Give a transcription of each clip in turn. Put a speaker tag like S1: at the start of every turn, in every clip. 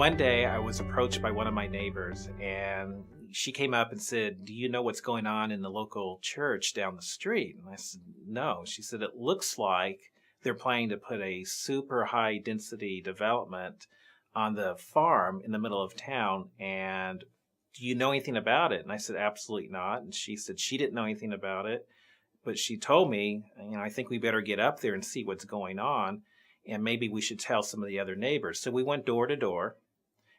S1: One day I was approached by one of my neighbors and she came up and said, "Do you know what's going on in the local church down the street?" And I said, "No." She said, "It looks like they're planning to put a super high density development on the farm in the middle of town. And do you know anything about it?" And I said, "Absolutely not." And she said she didn't know anything about it, but she told me, "I think we better get up there and see what's going on. And maybe we should tell some of the other neighbors." So we went door to door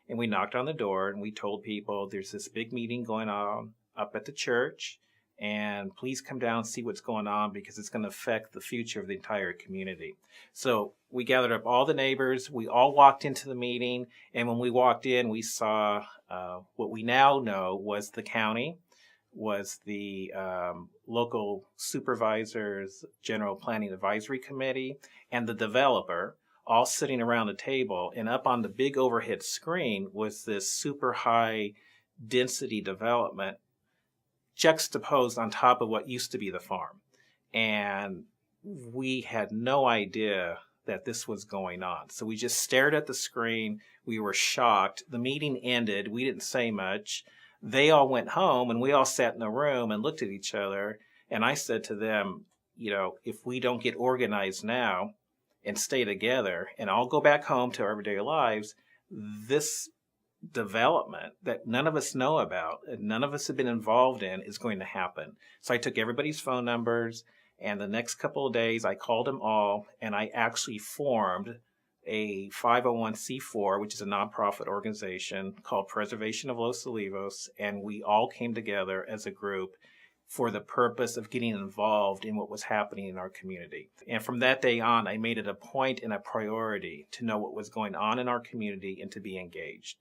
S1: and we knocked on the door and we told people there's this big meeting going on up at the church, and please come down and see what's going on because it's going to affect the future of the entire community. So we gathered up all the neighbors. We all walked into the meeting, and when we walked in, we saw what we now know was the county, was the local supervisors, general planning advisory committee, and the developer all sitting around a table. And up on the big overhead screen was this super high density development juxtaposed on top of what used to be the farm. And we had no idea that this was going on. So we just stared at the screen. We were shocked. The meeting ended. We didn't say much. They all went home and we all sat in a room and looked at each other. And I said to them, if we don't get organized now and stay together and all go back home to our everyday lives, this development that none of us know about and none of us have been involved in is going to happen. So I took everybody's phone numbers, and the next couple of days I called them all, and I actually formed a 501c4, which is a nonprofit organization called Preservation of Los Olivos, and we all came together as a group for the purpose of getting involved in what was happening in our community. And from that day on, I made it a point and a priority to know what was going on in our community and to be engaged.